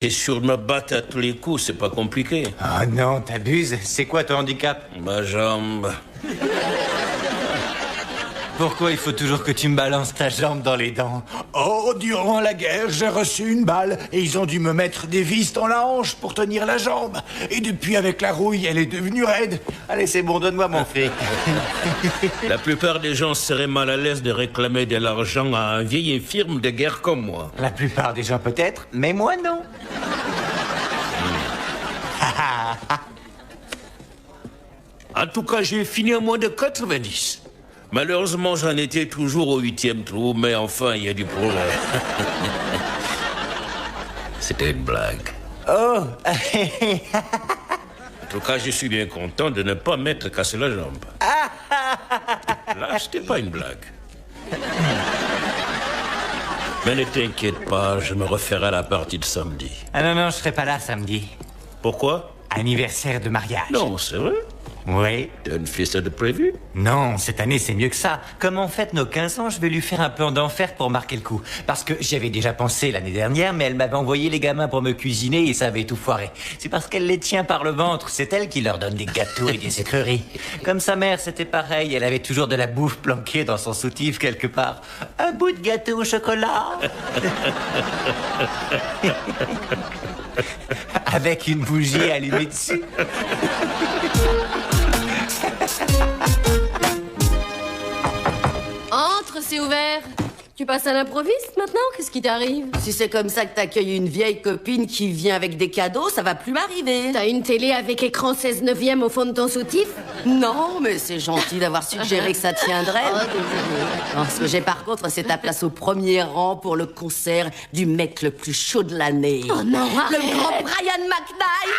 Et sur ma batte à tous les coups, c'est pas compliqué. Oh non, t'abuses. C'est quoi ton handicap? Ma jambe. Pourquoi il faut toujours que tu me balances ta jambe dans les dents? Oh, durant la guerre, j'ai reçu une balle et ils ont dû me mettre des vis dans la hanche pour tenir la jambe. Et depuis, avec la rouille, elle est devenue raide. Allez, c'est bon, donne-moi mon fric. La plupart des gens seraient mal à l'aise de réclamer de l'argent à un vieil infirme de guerre comme moi. La plupart des gens peut-être, mais moi non. En tout cas, j'ai fini à moins de 90. Malheureusement, j'en étais toujours au 8e trou, mais enfin, il y a du problème. C'était une blague. Oh. En tout cas, je suis bien content de ne pas m'être cassé la jambe. Là, c'était pas une blague. Mais ne t'inquiète pas, je me referai à la partie de samedi. Ah non, je serai pas là samedi. Pourquoi? Anniversaire de mariage. Non, c'est vrai. Oui. T'as une fiesta de prévu? Non, cette année c'est mieux que ça. Comme on fête nos 15 ans, je vais lui faire un plan d'enfer pour marquer le coup. Parce que j'y avais déjà pensé l'année dernière, mais elle m'avait envoyé les gamins pour me cuisiner et ça avait tout foiré. C'est parce qu'elle les tient par le ventre, c'est elle qui leur donne des gâteaux et des sucreries. Comme sa mère, c'était pareil, elle avait toujours de la bouffe planquée dans son soutif quelque part. Un bout de gâteau au chocolat. Avec une bougie allumée dessus. Entre, c'est ouvert. Tu passes à l'improviste maintenant? Qu'est-ce qui t'arrive? Si c'est comme ça que t'accueilles une vieille copine qui vient avec des cadeaux, ça va plus m'arriver. T'as une télé avec écran 16/9 au fond de ton soutif? Non, mais c'est gentil d'avoir suggéré que ça tiendrait. Oh, désolé. Non, ce que j'ai par contre, c'est ta place au premier rang pour le concert du mec le plus chaud de l'année. Oh non, le arrête. grand Brian McKnight.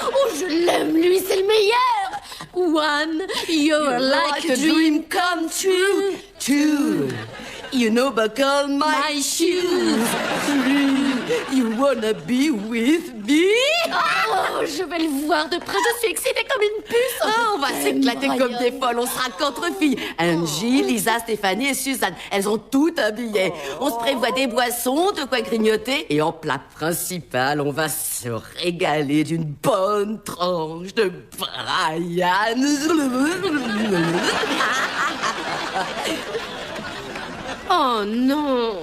Oh, je l'aime, lui, c'est le meilleur. One, you're like a dream come true. Two, you know buckle my shoes. Three, you wanna be with me. Oh, je vais le voir de près, je suis excitée comme une puce. Oh, on va s'éclater comme des folles, on sera qu'entre filles. Angie, Lisa, Stéphanie et Suzanne, elles ont tout un billet. On se prévoit des boissons, de quoi grignoter. Et en plat principal, on va se régaler d'une bonne tranche de Brian. Oh non.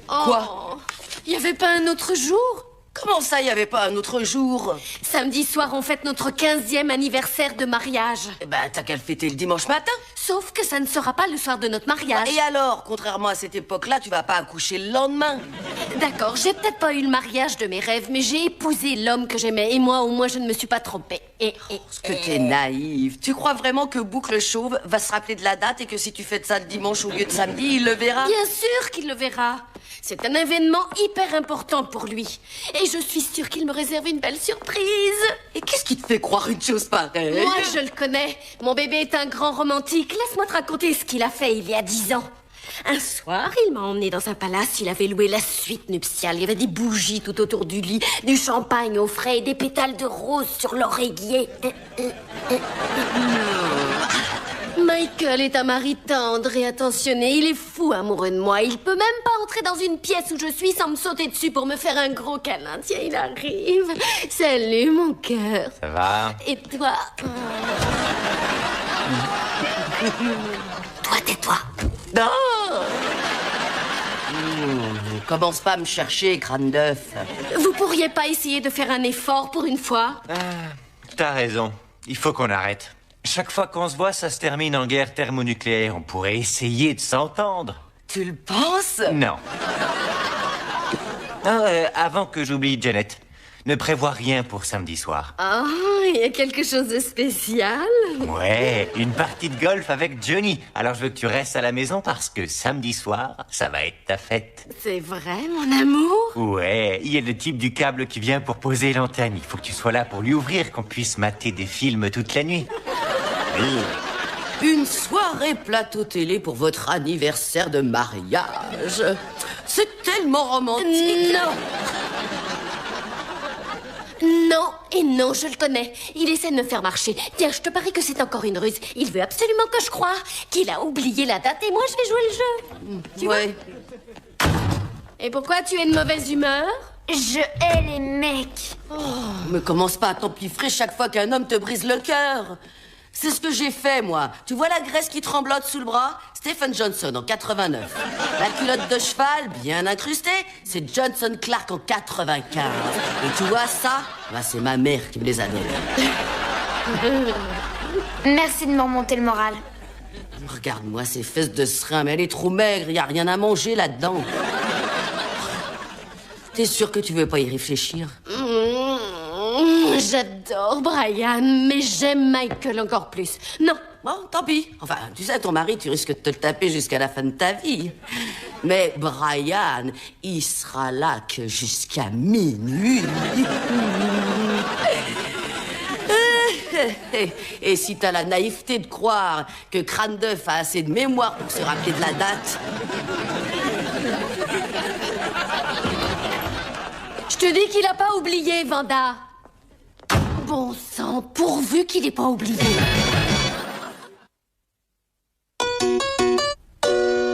Quoi? Il y avait pas un autre jour? Comment ça, il n'y avait pas un autre jour? Samedi soir, on fête notre 15e anniversaire de mariage. Eh ben, t'as qu'à le fêter le dimanche matin. Sauf que ça ne sera pas le soir de notre mariage. Et alors, contrairement à cette époque-là, tu vas pas accoucher le lendemain. D'accord, j'ai peut-être pas eu le mariage de mes rêves, mais j'ai épousé l'homme que j'aimais. Et moi, au moins, je ne me suis pas trompée. Parce que t'es naïve. Tu crois vraiment que Boucle Chauve va se rappeler de la date et que si tu fêtes ça le dimanche au lieu de samedi, il le verra? Bien sûr qu'il le verra. C'est un événement hyper important pour lui. Et je suis sûre qu'il me réserve une belle surprise. Et qu'est-ce qui te fait croire une chose pareille? Moi, je le connais. Mon bébé est un grand romantique. Laisse-moi te raconter ce qu'il a fait il y a 10 ans. Un soir, il m'a emmené dans un palace. Il avait loué la suite nuptiale. Il y avait des bougies tout autour du lit, du champagne au frais et des pétales de rose sur l'oreiller. Michael est un mari tendre et attentionné. Il est fou amoureux de moi. Il peut même pas entrer dans une pièce où je suis sans me sauter dessus pour me faire un gros câlin. Tiens, il arrive. Salut, mon cœur. Ça va? Et toi? Toi, tais-toi. Non. Commence pas à me chercher, crâne d'œuf. Vous pourriez pas essayer de faire un effort pour une fois? T'as raison. Il faut qu'on arrête. Chaque fois qu'on se voit, ça se termine en guerre thermonucléaire. On pourrait essayer de s'entendre. Tu le penses? Non. Non, avant que j'oublie, Janet, ne prévois rien pour samedi soir. Oh, il y a quelque chose de spécial? Ouais, une partie de golf avec Johnny. Alors je veux que tu restes à la maison parce que samedi soir, ça va être ta fête. C'est vrai, mon amour? Ouais, il y a le type du câble qui vient pour poser l'antenne. Il faut que tu sois là pour lui ouvrir, qu'on puisse mater des films toute la nuit. Une soirée plateau télé pour votre anniversaire de mariage. C'est tellement romantique. Non! Non, et non, je le connais. Il essaie de me faire marcher. Tiens, je te parie que c'est encore une ruse. Il veut absolument que je croie qu'il a oublié la date et moi je vais jouer le jeu. Tu vois? Et pourquoi tu es de mauvaise humeur? Je hais les mecs. Me commence pas à t'empiffrer chaque fois qu'un homme te brise le cœur. C'est ce que j'ai fait, moi. Tu vois la graisse qui tremblote sous le bras? Stephen Johnson en 89. La culotte de cheval, bien incrustée, c'est Johnson Clark en 95. Et tu vois ça? Bah, c'est ma mère qui me les a donnés. Merci de me remonter le moral. Regarde-moi ces fesses de serin, mais elle est trop maigre, y a rien à manger là-dedans. T'es sûr que tu veux pas y réfléchir? J'adore Brian, mais j'aime Michael encore plus. Non. Bon, tant pis. Enfin, tu sais, ton mari, tu risques de te le taper jusqu'à la fin de ta vie. Mais Brian, il sera là que jusqu'à minuit. Et si t'as la naïveté de croire que Crâne d'œuf a assez de mémoire pour se rappeler de la date... Je te dis qu'il a pas oublié, Vanda. Bon sang, pourvu qu'il ait pas oublié.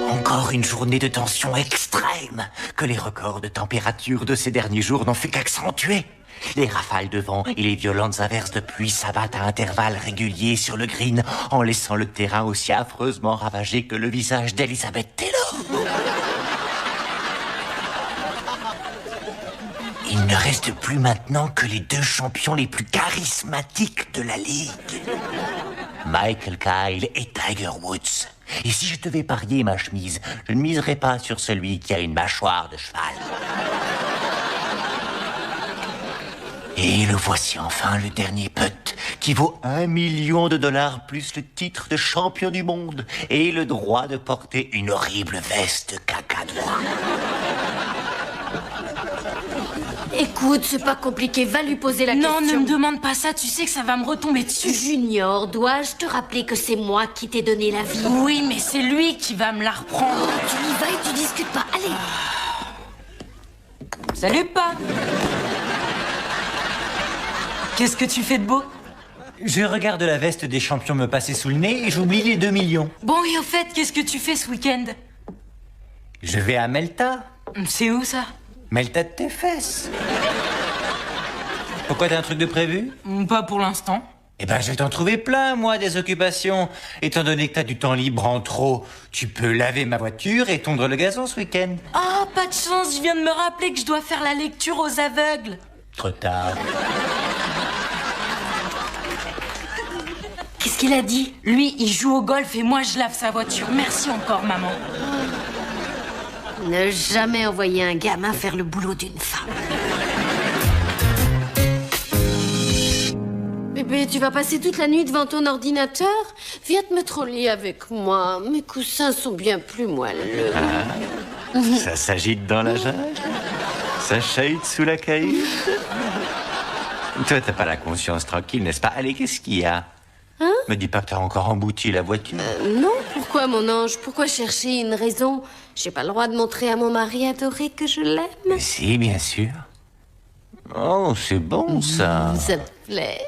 Encore une journée de tension extrême que les records de température de ces derniers jours n'ont fait qu'accentuer. Les rafales de vent et les violentes averses de pluie s'abattent à intervalles réguliers sur le green en laissant le terrain aussi affreusement ravagé que le visage d'Elizabeth Taylor. Il ne reste plus maintenant que les deux champions les plus charismatiques de la Ligue. Michael Kyle et Tiger Woods. Et si je devais parier ma chemise, je ne miserais pas sur celui qui a une mâchoire de cheval. Et le voici enfin, le dernier putt, qui vaut $1 million plus le titre de champion du monde et le droit de porter une horrible veste cacadois. Écoute, c'est pas compliqué, va lui poser la question. Non, ne me demande pas ça, tu sais que ça va me retomber dessus. Junior, dois-je te rappeler que c'est moi qui t'ai donné la vie? Oui, mais c'est lui qui va me la reprendre. Tu y vas et tu discutes pas, allez. Salut, pas. Qu'est-ce que tu fais de beau? Je regarde la veste des champions me passer sous le nez et j'oublie les 2 millions. Bon, et au fait, qu'est-ce que tu fais ce week-end? Je vais à Melta. C'est où, ça? Melta de tes fesses. Pourquoi, t'as un truc de prévu? Pas pour l'instant. Eh ben, je vais t'en trouver plein, moi, des occupations. Étant donné que t'as du temps libre en trop, tu peux laver ma voiture et tondre le gazon ce week-end. Oh, pas de chance, je viens de me rappeler que je dois faire la lecture aux aveugles. Trop tard. Qu'est-ce qu'il a dit? Lui, il joue au golf et moi, je lave sa voiture. Merci encore, maman. Ne jamais envoyer un gamin faire le boulot d'une femme. Bébé, tu vas passer toute la nuit devant ton ordinateur? Viens te mettre au lit avec moi. Mes coussins sont bien plus moelleux. Ça s'agite dans la jungle? Ça chahute sous la cahute? Toi, t'as pas la conscience tranquille, n'est-ce pas? Allez, qu'est-ce qu'il y a? Hein? Me dis pas que t'as encore embouti la voiture. Non, pourquoi mon ange? Pourquoi chercher une raison? J'ai pas le droit de montrer à mon mari adoré que je l'aime. Mais si, bien sûr. Oh, c'est bon, ça. Ça te plaît?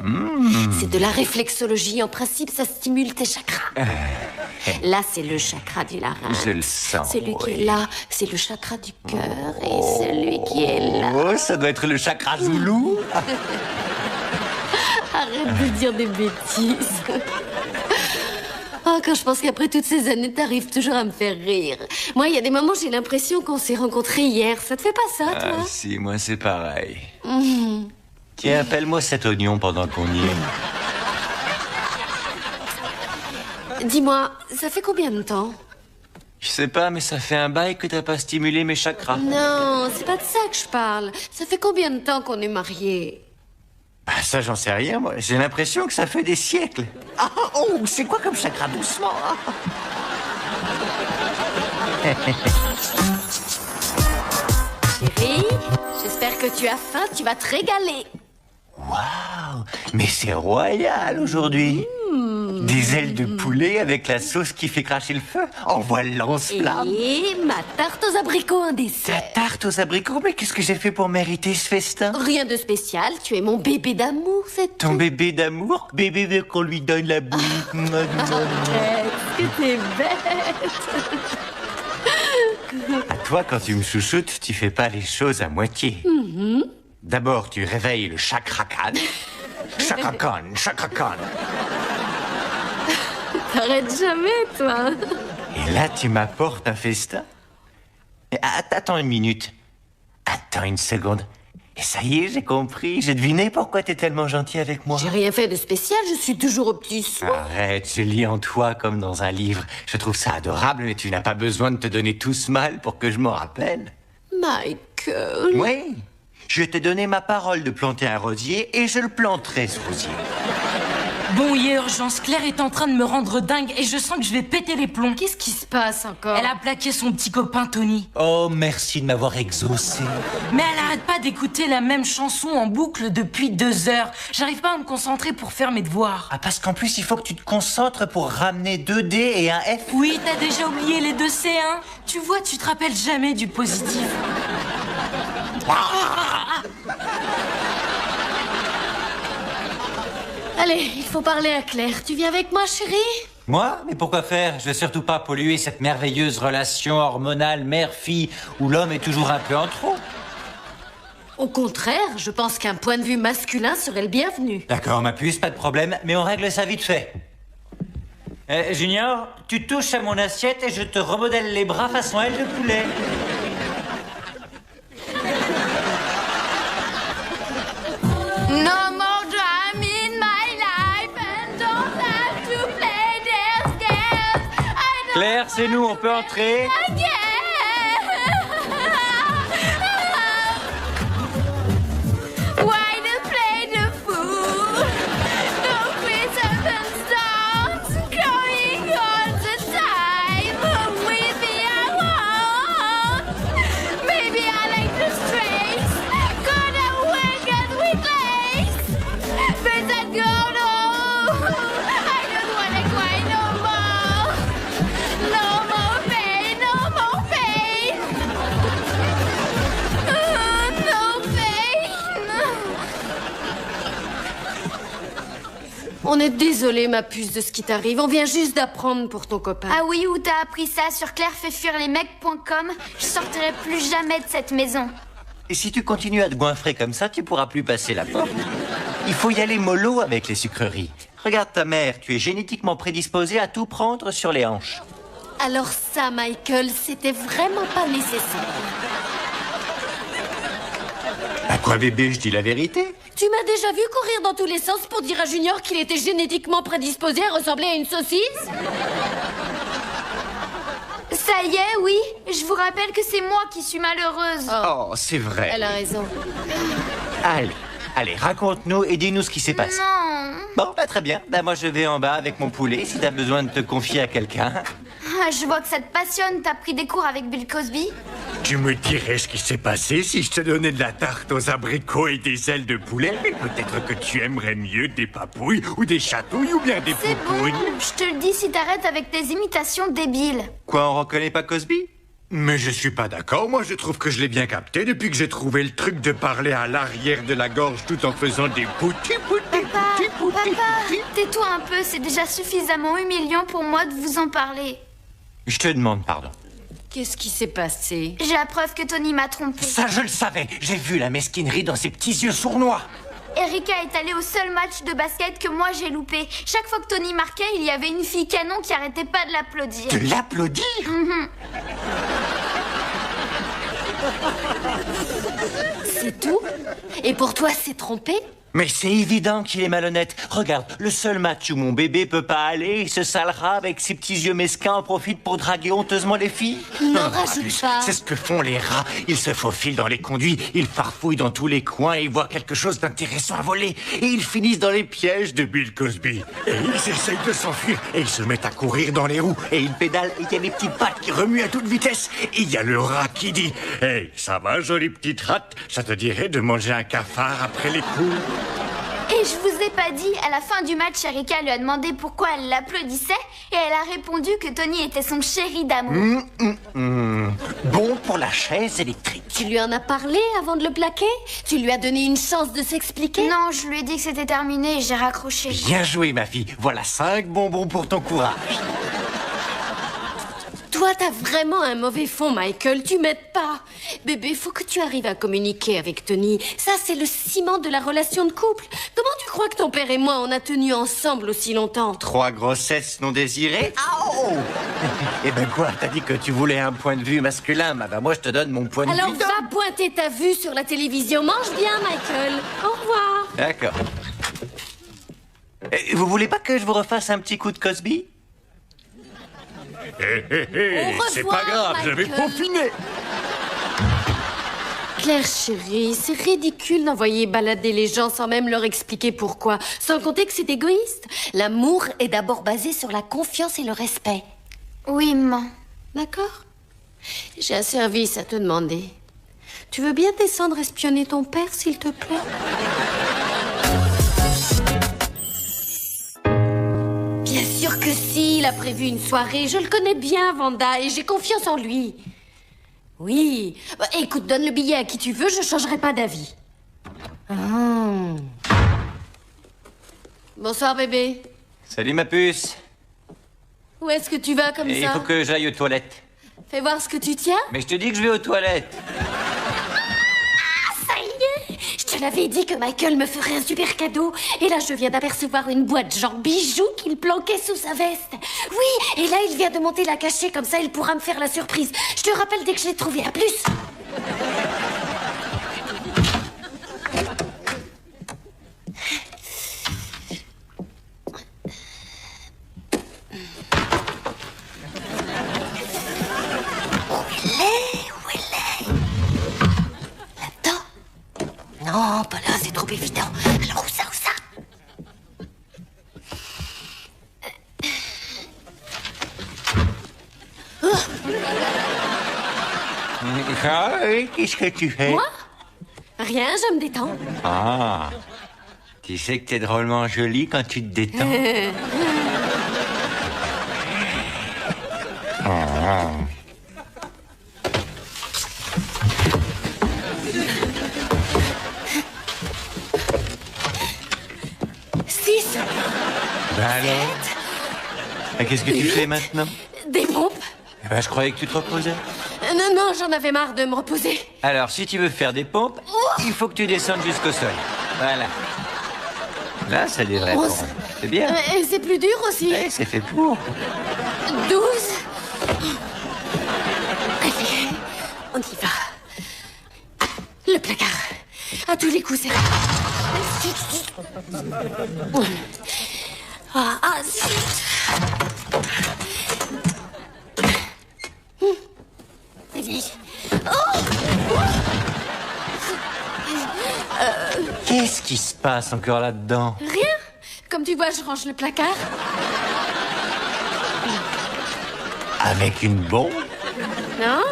C'est de la réflexologie. En principe, ça stimule tes chakras. Là, c'est le chakra du larynx. Je le sens. Celui qui est là, c'est le chakra du cœur. Et celui qui est là... Oh, ça doit être le chakra zoulou. Arrête de dire des bêtises. Oh, quand je pense qu'après toutes ces années, t'arrives toujours à me faire rire. Moi, il y a des moments, j'ai l'impression qu'on s'est rencontrés hier. Ça te fait pas ça, toi? Ah, si, moi, c'est pareil. Tiens, appelle-moi cet oignon pendant qu'on y est. Dis-moi, ça fait combien de temps? Je sais pas, mais ça fait un bail que t'as pas stimulé mes chakras. Non, c'est pas de ça que je parle. Ça fait combien de temps qu'on est mariés? Bah, ça, j'en sais rien, moi. J'ai l'impression que ça fait des siècles. Ah, oh, c'est quoi comme chakra, doucement? Chérie, j'espère que tu as faim, tu vas te régaler. Waouh, mais c'est royal aujourd'hui. Des ailes de poulet avec la sauce qui fait cracher le feu. Envoie le lance-flamme. Et ma tarte aux abricots, un Ta dessert. tarte aux abricots, mais qu'est-ce que j'ai fait pour mériter ce festin? Rien de spécial, tu es mon bébé d'amour, c'est Ton tout. bébé d'amour? Bébé veut qu'on lui donne la bouille. Est-ce que t'es bête? À toi, quand tu me chouchoutes, tu fais pas les choses à moitié. D'abord, tu réveilles le Chakra Khan. Chakra Khan, Chakra Khan. T'arrêtes jamais, toi. Et là, tu m'apportes un festin. Mais attends une minute. Attends une seconde. Et ça y est, j'ai compris. J'ai deviné pourquoi t'es tellement gentil avec moi. J'ai rien fait de spécial, je suis toujours au petit soin. Arrête, je lis en toi comme dans un livre. Je trouve ça adorable, mais tu n'as pas besoin de te donner tout ce mal pour que je m'en rappelle. Michael. Oui, je t'ai donné ma parole de planter un rosier et je le planterai, ce rosier. Bon, il y a urgence. Claire est en train de me rendre dingue et je sens que je vais péter les plombs. Qu'est-ce qui se passe encore? Elle a plaqué son petit copain Tony. Oh, merci de m'avoir exaucé. Mais elle arrête pas d'écouter la même chanson en boucle depuis 2 heures. J'arrive pas à me concentrer pour faire mes devoirs. Ah, parce qu'en plus, il faut que tu te concentres pour ramener 2 D et un F. Oui, t'as déjà oublié les 2 C, hein? Tu vois, tu te rappelles jamais du positif. Allez, il faut parler à Claire. Tu viens avec moi, chérie? Moi? Mais pourquoi faire? Je veux surtout pas polluer cette merveilleuse relation hormonale mère-fille où l'homme est toujours un peu en trop. Au contraire, je pense qu'un point de vue masculin serait le bienvenu. D'accord, ma puce, pas de problème, mais on règle ça vite fait. Junior, tu touches à mon assiette et je te remodèle les bras façon aile de poulet. No more drama in my life and don't have to play their scares. I don't Claire, c'est nous, on peut entrer? again. Why to play the fool? No quiz and stops going all the time. With me I won't. Maybe I like the strays. Gonna work and with lace. But I go no. I don't wanna cry no more. No more pain, no more pain. No pain. On est désolé, ma puce, de ce qui t'arrive. On vient juste d'apprendre pour ton copain. Ah oui, où t'as appris ça? Sur clairefaifuirlesmecs.com. Je sortirai plus jamais de cette maison. Et si tu continues à te goinfrer comme ça, tu pourras plus passer la porte. Il faut y aller mollo avec les sucreries. Regarde ta mère, tu es génétiquement prédisposé à tout prendre sur les hanches. Alors ça, Michael, c'était vraiment pas nécessaire. À quoi bébé, je dis la vérité? Tu m'as déjà vu courir dans tous les sens pour dire à Junior qu'il était génétiquement prédisposé à ressembler à une saucisse? Ça y est, oui. Je vous rappelle que c'est moi qui suis malheureuse. Oh, c'est vrai. Elle a raison. Allez, raconte-nous et dis-nous ce qui s'est passé. Non. Bon, bah très bien. Bah moi je vais en bas avec mon poulet si t'as besoin de te confier à quelqu'un. Ah, je vois que ça te passionne. T'as pris des cours avec Bill Cosby? Tu me dirais ce qui s'est passé si je te donnais de la tarte aux abricots et des ailes de poulet, mais peut-être que tu aimerais mieux des papouilles ou des chatouilles ou bien des C'est bon. poupouilles. Je te le dis si t'arrêtes avec tes imitations débiles. Quoi, on reconnaît pas Cosby? Mais je suis pas d'accord, moi je trouve que je l'ai bien capté depuis que j'ai trouvé le truc de parler à l'arrière de la gorge tout en faisant des poutis. Papa, tais-toi un peu. C'est déjà suffisamment humiliant pour moi de vous en parler. Je te demande pardon. Qu'est-ce qui s'est passé? J'ai la preuve que Tony m'a trompé. Ça je le savais, j'ai vu la mesquinerie dans ses petits yeux sournois. Erika est allée au seul match de basket que moi j'ai loupé. Chaque fois que Tony marquait, il y avait une fille canon qui arrêtait pas de l'applaudir. De l'applaudir? C'est tout? Et pour toi, c'est trompé? Mais c'est évident qu'il est malhonnête. Regarde, le seul match où mon bébé peut pas aller, ce sale rat avec ses petits yeux mesquins en profite pour draguer honteusement les filles. N'en pas rajoute plus. pas. C'est ce que font les rats. Ils se faufilent dans les conduits, ils farfouillent dans tous les coins et ils voient quelque chose d'intéressant à voler. Et ils finissent dans les pièges de Bill Cosby. Et ils essayent de s'enfuir et ils se mettent à courir dans les roues. Et ils pédalent et il y a les petites pattes qui remuent à toute vitesse. Et il y a le rat qui dit « Hey, ça va, jolie petite rate? Ça te dirait de manger un cafard après les coups ?» Et je vous vous ai pas dit, à la fin du match, Erika lui a demandé pourquoi elle l'applaudissait et elle a répondu que Tony était son chéri d'amour. Bon pour la chaise électrique. Tu lui en as parlé avant de le plaquer? Tu lui as donné une chance de s'expliquer? Non, je lui ai dit que c'était terminé et j'ai raccroché. Bien joué, ma fille. Voilà 5 bonbons pour ton courage. Toi, t'as vraiment un mauvais fond, Michael. Tu m'aides pas. Bébé, faut que tu arrives à communiquer avec Tony. Ça, c'est le ciment de la relation de couple. Comment tu crois que ton père et moi, on a tenu ensemble aussi longtemps? 3 grossesses non désirées. Oh. Eh ben quoi, t'as dit que tu voulais un point de vue masculin. Bah moi, je te donne mon point de Alors vue. va pointer ta vue sur la télévision. Mange bien, Michael. Au revoir. D'accord. Vous voulez pas que je vous refasse un petit coup de Cosby? C'est pas grave, j'avais peaufiné. Claire chérie, c'est ridicule d'envoyer balader les gens sans même leur expliquer pourquoi. Sans compter que c'est égoïste. L'amour est d'abord basé sur la confiance et le respect. Oui, maman. D'accord? J'ai un service à te demander. Tu veux bien descendre espionner ton père, s'il te plaît? Bien sûr que si, il a prévu une soirée. Je le connais bien, Vanda, et j'ai confiance en lui. Oui. Bah, écoute, donne le billet à qui tu veux, je changerai pas d'avis. Bonsoir, bébé. Salut, ma puce. Où est-ce que tu vas comme Il ça? faut que j'aille aux toilettes. Fais voir ce que tu tiens. Mais je te dis que je vais aux toilettes. Ça y est, je te l'avais dit que Michael me ferait un super cadeau. Et là, je viens d'apercevoir une boîte genre bijoux qu'il planquait sous sa veste. Oui, et là, il vient de monter la cachée, comme ça, il pourra me faire la surprise. Je te rappelle dès que je l'ai trouvé. À plus. Où elle est? Là-dedans? Non, pas là, c'est trop évident. Alors où ça? Ah oui, qu'est-ce que tu fais? Moi? Rien, je me détends. Ah, tu sais que t'es drôlement jolie quand tu te détends. Six. Ben alors? Et qu'est-ce que tu fais maintenant? Des pompes. Eh ben, je croyais que tu te reposais. Non, j'en avais marre de me reposer. Alors, si tu veux faire des pompes, il faut que tu descendes jusqu'au sol. Voilà. Là, ça devrait être bon. C'est bien. Et c'est plus dur aussi. Eh, c'est fait pour. 12. Allez, on y va. Le placard. À tous les coups, c'est... zut. Qu'est-ce qui se passe encore là-dedans? Rien. Comme tu vois, je range le placard. Avec une bombe? Non?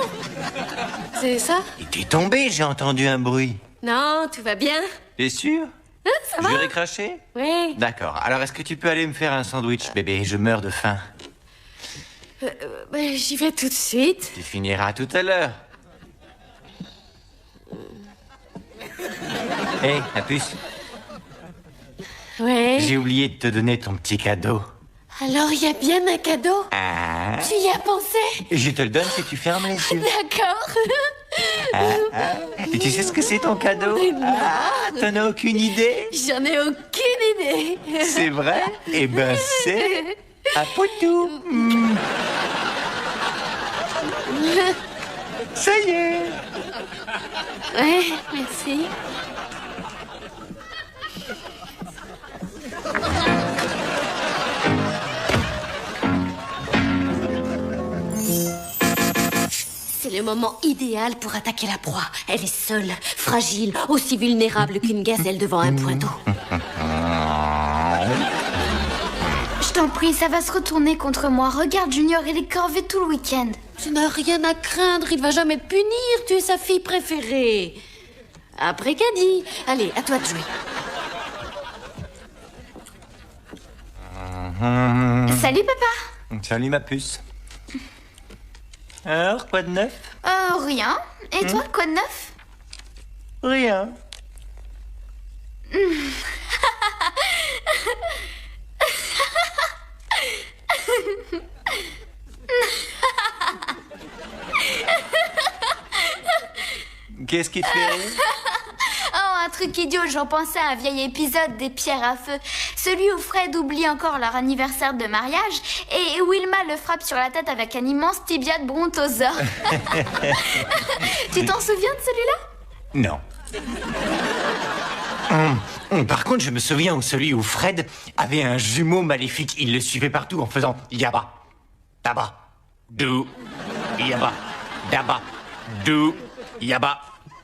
C'est ça? Il t'est tombé, j'ai entendu un bruit. Non, tout va bien. T'es sûr? Ça Je va? vais récracher? Oui. D'accord. Alors, est-ce que tu peux aller me faire un sandwich, bébé? Je meurs de faim. J'y vais tout de suite. Tu finiras tout à l'heure. Hé, la puce, Ouais. j'ai oublié de te donner ton petit cadeau. Alors, il y a bien un cadeau? Ah. Tu y as pensé? Je te le donne si tu fermes les yeux. D'accord. Et tu sais ce que c'est ton cadeau? T'en as aucune idée? J'en ai aucune idée. C'est vrai? Eh ben, c'est... un potou. Ça y est. Ouais, merci. C'est le moment idéal pour attaquer la proie. Elle est seule, fragile, aussi vulnérable qu'une gazelle devant un point d'eau. Je t'en prie, ça va se retourner contre moi. Regarde, Junior, il est corvé tout le week-end. Tu n'as rien à craindre, il va jamais te punir, tu es sa fille préférée. Après qu'a dit. Allez, à toi de jouer. Salut, papa. Salut ma puce. Alors, quoi de neuf? Rien. Et toi, quoi de neuf? Rien. Qu'est-ce qui te fait rire? Oh, un truc idiot, j'en pensais à un vieil épisode des Pierres à feu. Celui où Fred oublie encore leur anniversaire de mariage et Wilma le frappe sur la tête avec un immense tibia de brontosaure. Tu t'en souviens de celui-là? Non. Par contre, je me souviens de celui où Fred avait un jumeau maléfique. Il le suivait partout en faisant yaba, taba, dou, yaba, daba, dou, yaba,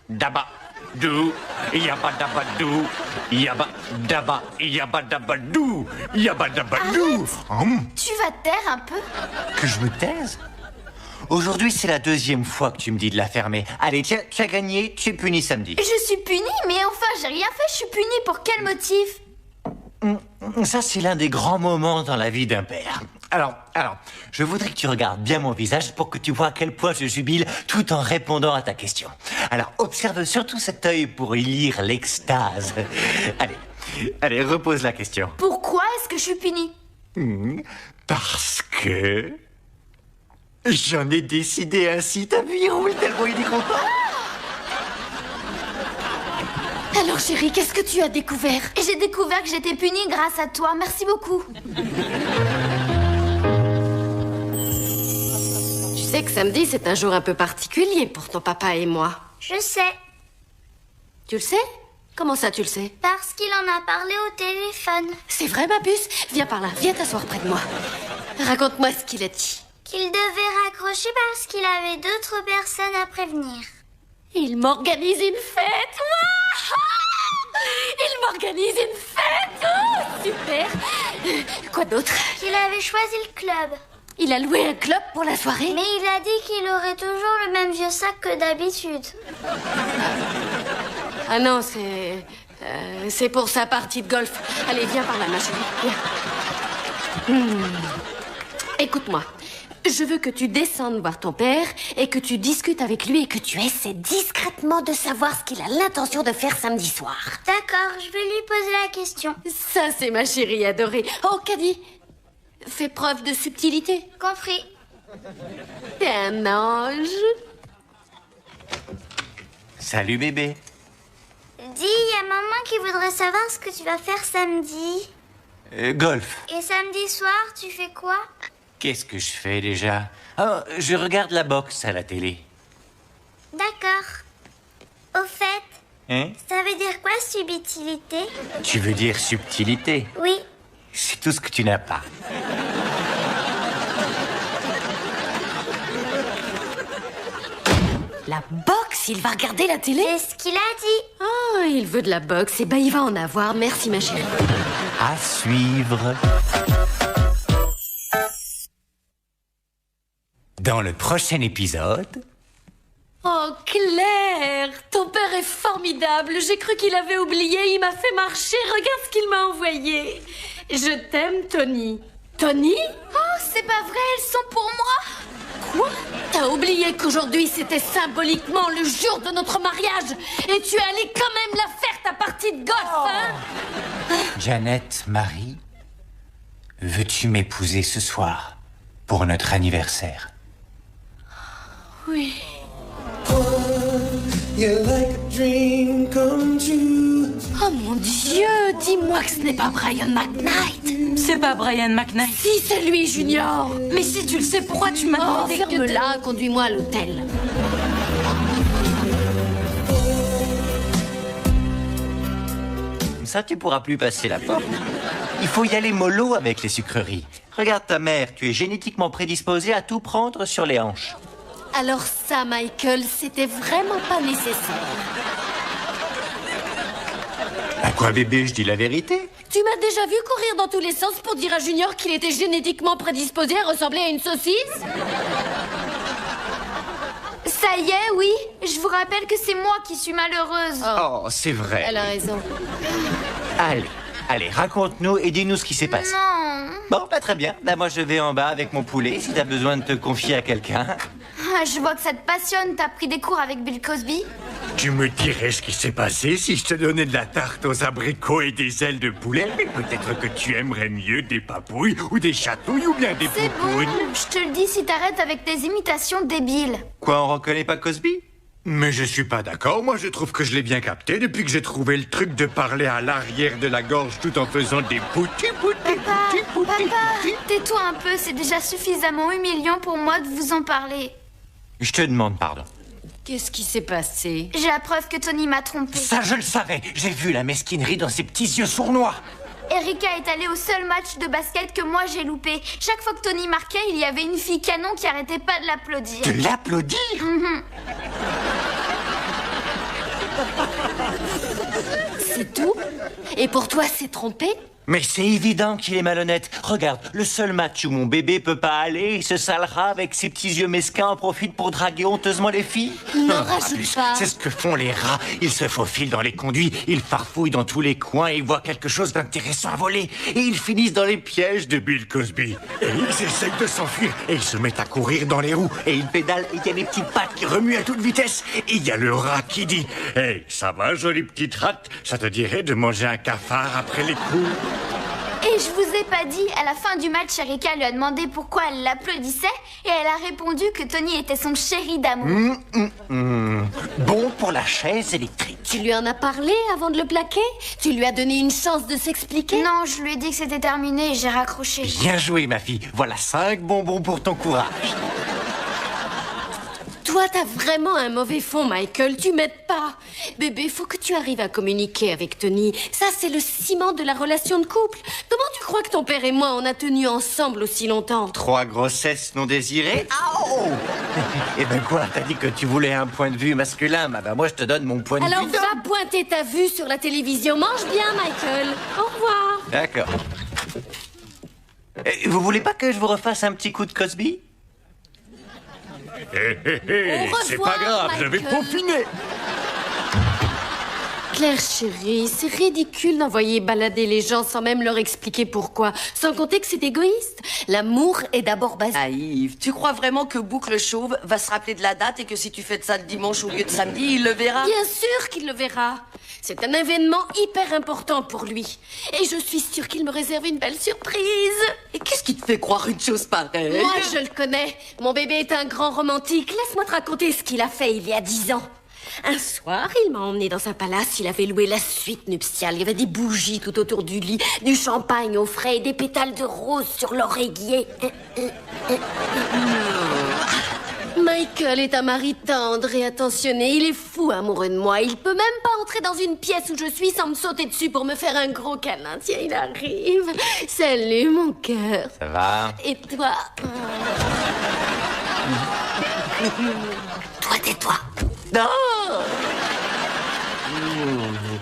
daba, dou, yaba, daba, dou, yaba, daba, yaba, daba, dou, yaba, daba, dou. Tu vas te taire un peu? Que je me taise? Aujourd'hui, c'est la deuxième fois que tu me dis de la fermer. Allez, tiens, tu as gagné, tu es puni samedi. Je suis punie, mais enfin, j'ai rien fait, je suis punie pour quel motif? Ça, c'est l'un des grands moments dans la vie d'un père. Alors, je voudrais que tu regardes bien mon visage pour que tu vois à quel point je jubile tout en répondant à ta question. Alors, observe surtout cet œil pour y lire l'extase. Allez, repose la question. Pourquoi est-ce que je suis punie? Parce que... j'en ai décidé ainsi, t'as vu, il roule tellement il est content. Alors chérie, qu'est-ce que tu as découvert? J'ai découvert que j'étais punie grâce à toi, merci beaucoup. Tu sais que samedi, c'est un jour un peu particulier pour ton papa et moi. Je sais, Tu le sais? Comment ça, tu le sais? parce qu'il en a parlé au téléphone. C'est vrai, ma puce? Viens par là, viens t'asseoir près de moi. Raconte-moi ce qu'il a dit. Qu'il devait raccrocher parce qu'il avait d'autres personnes à prévenir. Il m'organise une fête. Ouah! Il m'organise une fête. Oh, super. Quoi d'autre? Qu'il avait choisi le club. Il a loué un club pour la soirée? Mais il a dit qu'il aurait toujours le même vieux sac que d'habitude. Ah non, c'est pour sa partie de golf. Allez, viens par là, ma chérie. Viens. Écoute-moi. Je veux que tu descendes voir ton père et que tu discutes avec lui et que tu essaies discrètement de savoir ce qu'il a l'intention de faire samedi soir. D'accord, je vais lui poser la question. Ça, c'est ma chérie adorée. Oh, Caddy, fais preuve de subtilité. Compris. T'es un ange. Salut bébé. Dis, il y a maman qui voudrait savoir ce que tu vas faire samedi. Golf. Et samedi soir, tu fais quoi? Qu'est-ce que je fais déjà? Oh, je regarde la boxe à la télé. D'accord. Au fait, Hein? ça veut dire quoi, subtilité? Tu veux dire subtilité? Oui. C'est tout ce que tu n'as pas. La boxe, il va regarder la télé? C'est ce qu'il a dit. Oh, il veut de la boxe. Eh ben, il va en avoir. Merci, ma chérie. À suivre. Dans le prochain épisode... Oh, Claire, ton père est formidable. J'ai cru qu'il avait oublié. Il m'a fait marcher. Regarde ce qu'il m'a envoyé. Je t'aime, Tony. Tony? Oh, c'est pas vrai, elles sont pour moi. Quoi? T'as oublié qu'aujourd'hui, c'était symboliquement le jour de notre mariage. Et tu es allée quand même la faire, ta partie de golf, hein? Janet, Marie, veux-tu m'épouser ce soir pour notre anniversaire? Oui. You're like a dream come true. Oh mon Dieu, dis-moi que ce n'est pas Brian McKnight. C'est pas Brian McKnight. Si, c'est lui, Junior. Mais si tu le sais, pourquoi tu m'as Oh, demandé de te... ferme-la, conduis-moi à l'hôtel. Ça, tu pourras plus passer la porte. Il faut y aller mollo avec les sucreries. Regarde ta mère, tu es génétiquement prédisposée à tout prendre sur les hanches. Alors ça, Michael, c'était vraiment pas nécessaire. À quoi, bébé? Je dis la vérité. Tu m'as déjà vu courir dans tous les sens pour dire à Junior qu'il était génétiquement prédisposé à ressembler à une saucisse? Ça y est, oui. Je vous rappelle que c'est moi qui suis malheureuse. Oh, c'est vrai. Elle a raison. Allez, Allez, raconte-nous et dis-nous ce qui s'est passé. Non. Bon, pas très bien. Bah, moi, je vais en bas avec mon poulet si t'as besoin de te confier à quelqu'un. Ah, je vois que ça te passionne. T'as pris des cours avec Bill Cosby? Tu me dirais ce qui s'est passé si je te donnais de la tarte aux abricots et des ailes de poulet? Mais peut-être que tu aimerais mieux des papouilles ou des chatouilles ou bien des C'est bon, poupounes. je te le dis si t'arrêtes avec tes imitations débiles. Quoi, on reconnaît pas Cosby? Mais je suis pas d'accord, moi je trouve que je l'ai bien capté depuis que j'ai trouvé le truc de parler à l'arrière de la gorge tout en faisant des poutis. Papa, tais-toi un peu, c'est déjà suffisamment humiliant pour moi de vous en parler. Je te demande pardon. Qu'est-ce qui s'est passé? J'ai la preuve que Tony m'a trompé. Ça, je le savais. J'ai vu la mesquinerie dans ses petits yeux sournois. Erika est allée au seul match de basket que moi j'ai loupé. Chaque fois que Tony marquait, il y avait une fille canon qui arrêtait pas de l'applaudir. De l'applaudir? C'est tout? Et pour toi, c'est trompé? Mais c'est évident qu'il est malhonnête. Regarde, le seul match où mon bébé peut pas aller, ce sale rat avec ses petits yeux mesquins en profite pour draguer honteusement les filles. N'en En rajoute plus, pas. c'est ce que font les rats. Ils se faufilent dans les conduits, ils farfouillent dans tous les coins, ils voient quelque chose d'intéressant à voler. Et ils finissent dans les pièges de Bill Cosby. Et ils essayent de s'enfuir et ils se mettent à courir dans les roues. Et ils pédalent et il y a des petites pattes qui remuent à toute vitesse. Et il y a le rat qui dit « Hey, ça va, jolie petite rate? Ça te dirait de manger un cafard après les coups ?» Et je vous ai pas dit, à la fin du match, Erika lui a demandé pourquoi elle l'applaudissait et elle a répondu que Tony était son chéri d'amour. Bon pour la chaise électrique. Tu lui en as parlé avant de le plaquer? Tu lui as donné une chance de s'expliquer? Non, je lui ai dit que c'était terminé et j'ai raccroché. Bien joué, ma fille. Voilà 5 bonbons pour ton courage. Toi, t'as vraiment un mauvais fond, Michael. Tu m'aides pas. Bébé, faut que tu arrives à communiquer avec Tony. Ça, c'est le ciment de la relation de couple. Comment tu crois que ton père et moi, on a tenu ensemble aussi longtemps? 3 grossesses non désirées. Au! Eh ben quoi, t'as dit que tu voulais un point de vue masculin. Bah moi, je te donne mon point de Alors vue. va pointer ta vue sur la télévision. Mange bien, Michael. Au revoir. D'accord. Vous voulez pas que je vous refasse un petit coup de Cosby? Au c'est revoir, pas grave, je vais Michael. peaufiner. Claire chérie, c'est ridicule d'envoyer balader les gens sans même leur expliquer pourquoi. Sans compter que c'est égoïste. L'amour est d'abord basé... Naïve, tu crois vraiment que Boucle Chauve va se rappeler de la date et que si tu fais de ça le dimanche au lieu de samedi, il le verra? Bien sûr qu'il le verra. C'est un événement hyper important pour lui. Et je suis sûre qu'il me réserve une belle surprise. Et qu'est-ce qui te fait croire une chose pareille? Moi, je le connais. Mon bébé est un grand romantique. Laisse-moi te raconter ce qu'il a fait il y a 10 ans. Un soir, il m'a emmené dans un palace. Il avait loué la suite nuptiale. Il y avait des bougies tout autour du lit, du champagne au frais et des pétales de rose sur l'oreiller. Michael est un mari tendre et attentionné. Il est fou amoureux de moi. Il peut même pas entrer dans une pièce où je suis sans me sauter dessus pour me faire un gros câlin. Tiens, il arrive. Salut, mon cœur. Ça va? Et toi? Toi, tais-toi. Non!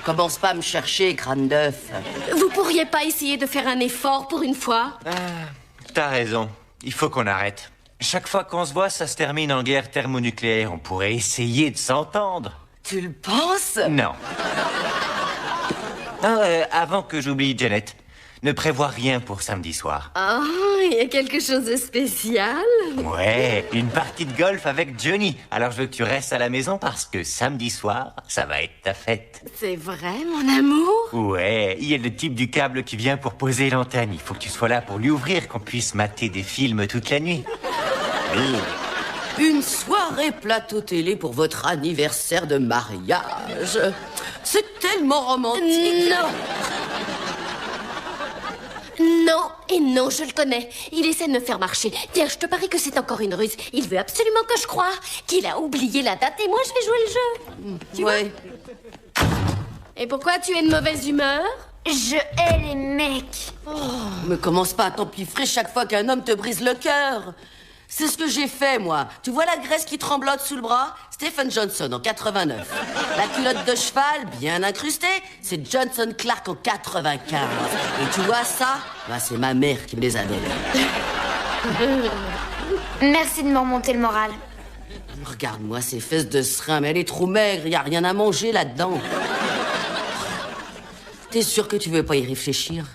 Commence pas à me chercher, crâne d'œuf. Vous pourriez pas essayer de faire un effort pour une fois? T'as raison. Il faut qu'on arrête. Chaque fois qu'on se voit, ça se termine en guerre thermonucléaire. On pourrait essayer de s'entendre. Tu le penses? Non. Non, avant que j'oublie, Janet, ne prévois rien pour samedi soir. Oh, il y a quelque chose de spécial? Ouais, une partie de golf avec Johnny. Alors je veux que tu restes à la maison parce que samedi soir, ça va être ta fête. C'est vrai, mon amour? Ouais, il y a le type du câble qui vient pour poser l'antenne. Il faut que tu sois là pour lui ouvrir, qu'on puisse mater des films toute la nuit. Une soirée plateau télé pour votre anniversaire de mariage. C'est tellement romantique. Non! Non et non, je le connais. Il essaie de me faire marcher. Tiens, je te parie que c'est encore une ruse. Il veut absolument que je croie qu'il a oublié la date et moi je vais jouer le jeu. Tu Ouais. vois? Et pourquoi tu es de mauvaise humeur? Je hais les mecs. Me commence pas à t'empiffrer chaque fois qu'un homme te brise le cœur. C'est ce que j'ai fait, moi. Tu vois la graisse qui tremblote sous le bras? Stephen Johnson en 89. La culotte de cheval, bien incrustée, c'est Johnson Clark en 95. Et tu vois ça? Bah, c'est ma mère qui me les a donnés. Merci de me remonter le moral. Regarde-moi ces fesses de serin, mais elle est trop maigre, y a rien à manger là-dedans. T'es sûr que tu veux pas y réfléchir?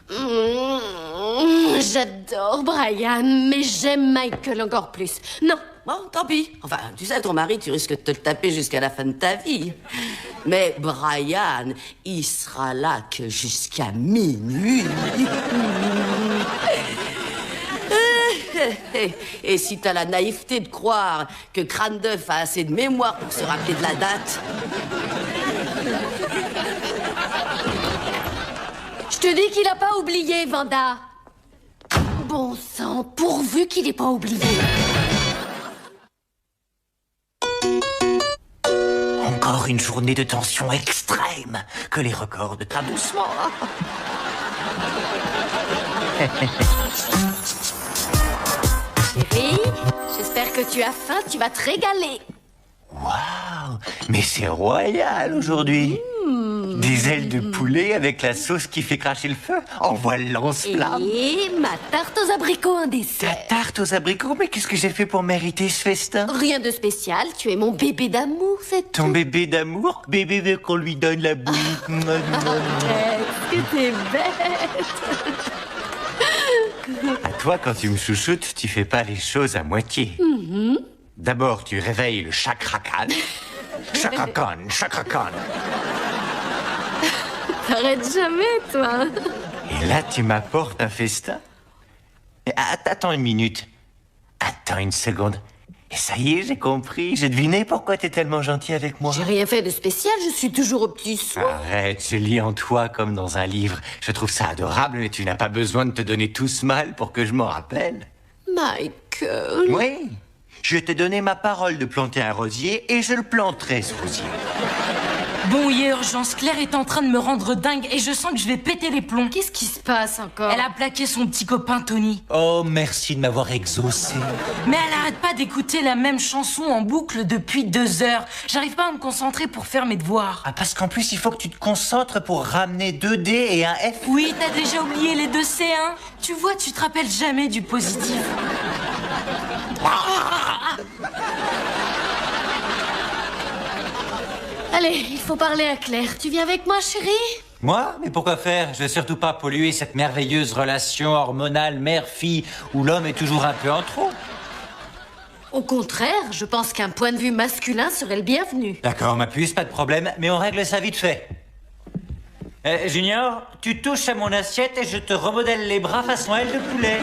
J'adore Brian, mais j'aime Michael encore plus. Non. Bon, tant pis. Enfin, tu sais, ton mari, tu risques de te le taper jusqu'à la fin de ta vie. Mais Brian, il sera là que jusqu'à minuit. Et si t'as la naïveté de croire que Crâne d'œuf a assez de mémoire pour se rappeler de la date... Je te dis qu'il a pas oublié, Vanda. Bon sang, pourvu qu'il ait pas oublié. Encore une journée de tension extrême que les records de doucement. Chérie, j'espère que tu as faim, tu vas te régaler. Waouh, mais c'est royal aujourd'hui. Des ailes de poulet avec la sauce qui fait cracher le feu. Envoie le lance-flamme. Et ma tarte aux abricots en Ta dessert. tarte aux abricots, mais qu'est-ce que j'ai fait pour mériter ce festin? Rien de spécial, tu es mon bébé d'amour, c'est Ton tout. bébé d'amour? Bébé veut qu'on lui donne la bouille. Est-ce que t'es bête? À toi, quand tu me chouchoutes, tu fais pas les choses à moitié. D'abord, tu réveilles le Chakra Khan. Chakra Khan, Chakra Khan. T'arrêtes jamais, toi. Et là, tu m'apportes un festin. Mais attends une minute. Attends une seconde. Et ça y est, j'ai compris. J'ai deviné pourquoi t'es tellement gentil avec moi. J'ai rien fait de spécial, je suis toujours au petit soin. Arrête, je lis en toi comme dans un livre. Je trouve ça adorable, mais tu n'as pas besoin de te donner tout ce mal pour que je m'en rappelle. Michael. Oui, je t'ai donné ma parole de planter un rosier et je le planterai, ce rosier. Bon, il y a urgence. Claire est en train de me rendre dingue et je sens que je vais péter les plombs. Qu'est-ce qui se passe encore? Elle a plaqué son petit copain Tony. Oh, merci de m'avoir exaucé. Mais elle arrête pas d'écouter la même chanson en boucle depuis 2 heures. J'arrive pas à me concentrer pour faire mes devoirs. Ah, parce qu'en plus, il faut que tu te concentres pour ramener 2 D et un F. Oui, t'as déjà oublié les 2 C1. Tu vois, tu te rappelles jamais du positif. Allez, il faut parler à Claire. Tu viens avec moi, chérie? Moi? Mais pourquoi faire? Je veux surtout pas polluer cette merveilleuse relation hormonale mère-fille où l'homme est toujours un peu en trop. Au contraire, je pense qu'un point de vue masculin serait le bienvenu. D'accord, ma puce, pas de problème, mais on règle ça vite fait. Junior, tu touches à mon assiette et je te remodèle les bras façon aile de poulet.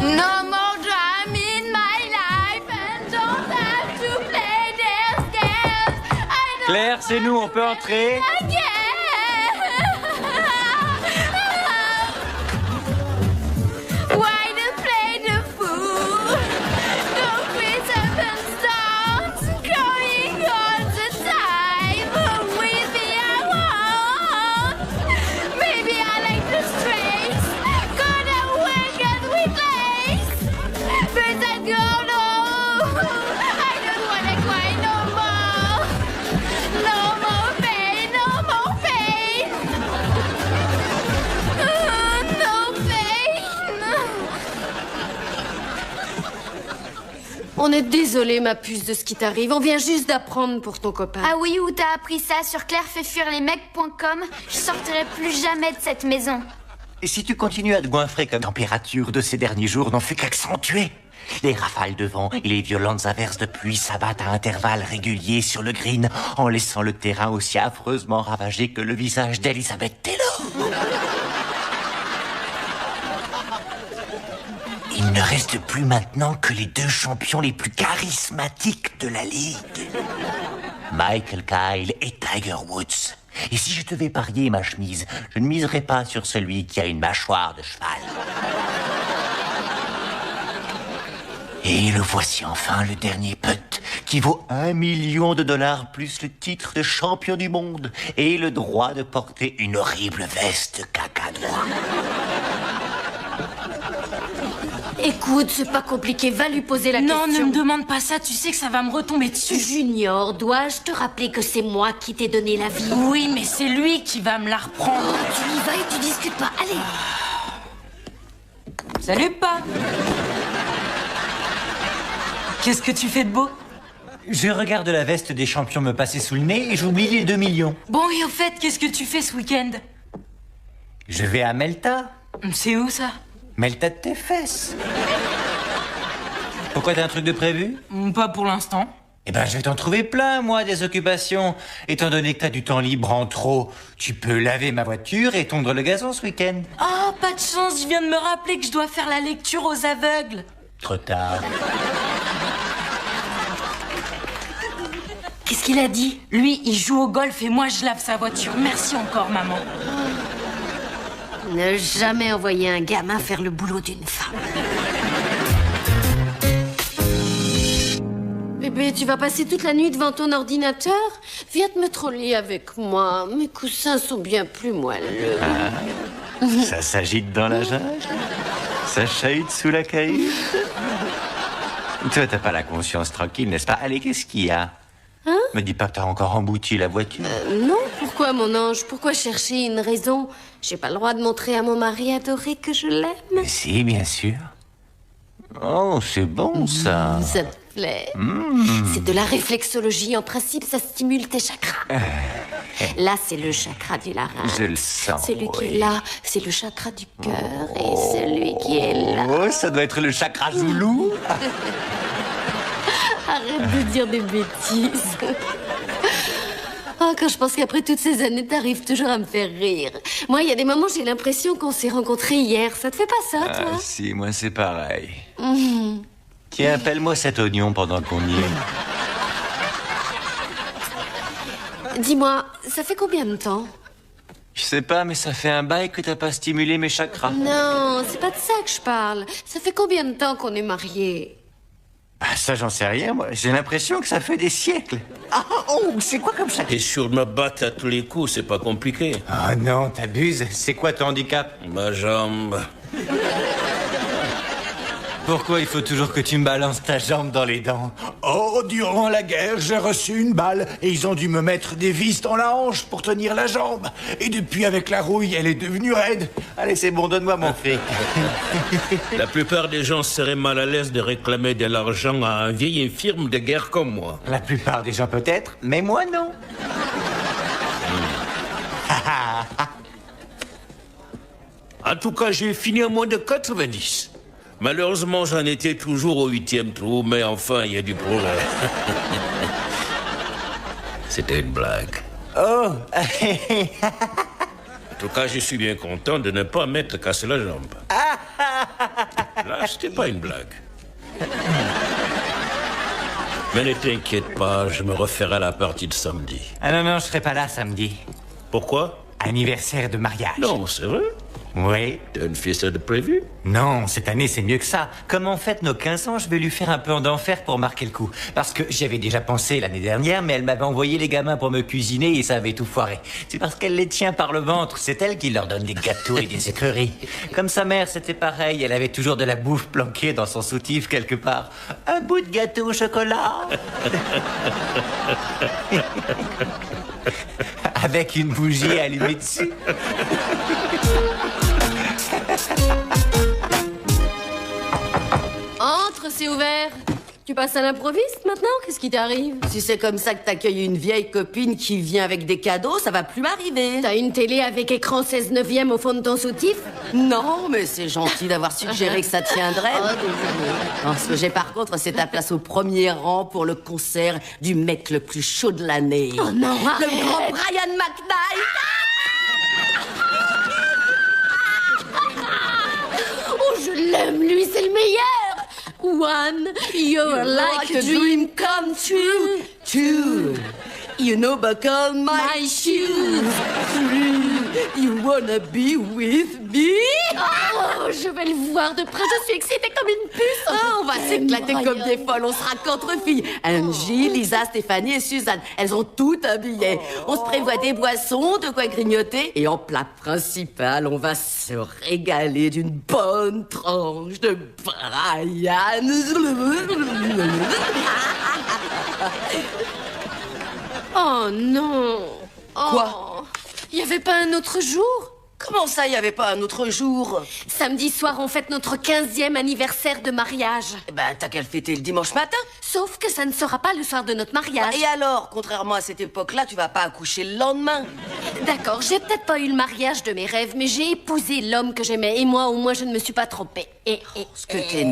No more drama in my life and don't have to play their scares. I don't Claire, c'est nous, on peut entrer? again. Why to play the fool? Don't quit up and start crying all the time. With me I want. Maybe I like the straights. Gonna work and with lace. But I don't know. I don't wanna cry no more. No more pain, no more pain. No pain. On est désolé, ma puce, de ce qui t'arrive. On vient juste d'apprendre pour ton copain. Ah oui, où t'as appris ça? Sur clairefaitfuirlesmecs.com. Je sortirai plus jamais de cette maison. Et si tu continues à te goinfrer comme la température de ces derniers jours n'en fait qu'accentuer. Les rafales de vent et les violentes averses de pluie s'abattent à intervalles réguliers sur le green en laissant le terrain aussi affreusement ravagé que le visage d'Elizabeth Taylor. Il ne reste plus maintenant que les 2 champions les plus charismatiques de la ligue. Michael Kyle et Tiger Woods. Et si je devais parier ma chemise, je ne miserais pas sur celui qui a une mâchoire de cheval. Et le voici enfin, le dernier putt, qui vaut $1 million plus le titre de champion du monde et le droit de porter une horrible veste caca noir. Écoute, c'est pas compliqué, va lui poser la Non, question. ne me demande pas ça, tu sais que ça va me retomber dessus. Junior, dois-je te rappeler que c'est moi qui t'ai donné la vie? Oui, mais c'est lui qui va me la reprendre. Tu y vas et tu discutes pas, allez. Salut, pas. Qu'est-ce que tu fais de beau? Je regarde la veste des champions me passer sous le nez et j'oublie les 2 millions. Bon, et au fait, qu'est-ce que tu fais ce week-end? Je vais à Melta. C'est où ça? Melta de tes fesses. Pourquoi t'as un truc de prévu? Pas pour l'instant. Eh ben, je vais t'en trouver plein, moi, des occupations. Étant donné que t'as du temps libre en trop, tu peux laver ma voiture et tondre le gazon ce week-end. Oh, pas de chance, je viens de me rappeler que je dois faire la lecture aux aveugles. Trop tard. Qu'est-ce qu'il a dit? Lui, il joue au golf et moi, je lave sa voiture. Merci encore, maman. Ne jamais envoyer un gamin faire le boulot d'une femme. Bébé, tu vas passer toute la nuit devant ton ordinateur? Viens te mettre au lit avec moi. Mes coussins sont bien plus moelleux. Ça s'agite dans la jungle. Ça chahute sous la cahute. Toi, t'as pas la conscience tranquille, n'est-ce pas? Allez, qu'est-ce qu'il y a? Hein? Me dis pas que t'as encore embouti la voiture. Non, pourquoi mon ange? Pourquoi chercher une raison? J'ai pas le droit de montrer à mon mari adoré que je l'aime. Mais si, bien sûr. Oh, c'est bon, ça. Ça te plaît? C'est de la réflexologie. En principe, ça stimule tes chakras. Là, c'est le chakra du larynx. Je le sens, Celui qui oui. est là, c'est le chakra du cœur. Et celui qui est là... Oh, ça doit être le chakra zoulou. Arrête de dire des bêtises. Oh, quand je pense qu'après toutes ces années, t'arrives toujours à me faire rire. Moi, il y a des moments, j'ai l'impression qu'on s'est rencontrés hier. Ça te fait pas ça, toi? Ah, si, moi, c'est pareil. Tiens, appelle-moi cet oignon pendant qu'on y est. Dis-moi, ça fait combien de temps? Je sais pas, mais ça fait un bail que t'as pas stimulé mes chakras. Non, c'est pas de ça que je parle. Ça fait combien de temps qu'on est mariés? Bah, ça, j'en sais rien, moi. J'ai l'impression que ça fait des siècles. Ah, oh, c'est quoi comme ça? Et sur me battre à tous les coups, c'est pas compliqué. Oh non, t'abuses. C'est quoi ton handicap? Ma jambe. Pourquoi il faut toujours que tu me balances ta jambe dans les dents? Oh, durant la guerre, j'ai reçu une balle et ils ont dû me mettre des vis dans la hanche pour tenir la jambe. Et depuis, avec la rouille, elle est devenue raide. Allez, c'est bon, donne-moi mon fric. La plupart des gens seraient mal à l'aise de réclamer de l'argent à un vieil infirme de guerre comme moi. La plupart des gens peut-être, mais moi non. En tout cas, j'ai fini à moins de 90. Malheureusement, j'en étais toujours au 8e trou, mais enfin, il y a du progrès. C'était une blague. Oh. En tout cas, je suis bien content de ne pas m'être cassé la jambe. Là, c'était pas une blague. Mais ne t'inquiète pas, je me referai à la partie de samedi. Ah non, non, je serai pas là samedi. Pourquoi? Anniversaire de mariage. Non, c'est vrai. Oui. T'as une fiesta de prévu? Non, cette année, c'est mieux que ça. Comme on fête nos 15 ans, je vais lui faire un plan d'enfer pour marquer le coup. Parce que j'y avais déjà pensé l'année dernière, mais elle m'avait envoyé les gamins pour me cuisiner et ça avait tout foiré. C'est parce qu'elle les tient par le ventre. C'est elle qui leur donne des gâteaux et des écreuries. Comme sa mère, c'était pareil. Elle avait toujours de la bouffe planquée dans son soutif quelque part. Un bout de gâteau au chocolat. Avec une bougie allumée dessus. Entre, c'est ouvert. Tu passes à l'improviste maintenant? Qu'est-ce qui t'arrive? Si c'est comme ça que t'accueilles une vieille copine qui vient avec des cadeaux, ça va plus m'arriver. T'as une télé avec écran 16/9 au fond de ton soutif? Non, mais c'est gentil d'avoir suggéré que ça tiendrait. Oh, désolé. Non, ce que j'ai par contre, c'est ta place au premier rang pour le concert du mec le plus chaud de l'année. Oh non, le arrête. grand Brian McKnight. Oh, je l'aime, lui, c'est le meilleur. One, you're like a dream come true. Two, you know buckle my shoes. Three, you wanna be with me. Oh, je vais le voir de près, je suis excitée comme une puce. Oh, on va s'éclater comme des folles, on sera qu'entre filles. Angie, Lisa, Stéphanie et Suzanne, elles ont tout un billet. On se prévoit des boissons, de quoi grignoter. Et en plat principal, on va se régaler d'une bonne tranche de Brian. Oh non. Quoi? Il y avait pas un autre jour? Comment ça, il n'y avait pas un autre jour? Samedi soir, on fête notre 15e anniversaire de mariage. Eh ben, t'as qu'à le fêter le dimanche matin. Sauf que ça ne sera pas le soir de notre mariage. Et alors, contrairement à cette époque-là, tu vas pas accoucher le lendemain. D'accord, j'ai peut-être pas eu le mariage de mes rêves, mais j'ai épousé l'homme que j'aimais. Et moi, au moins, je ne me suis pas trompée. Ce que t'es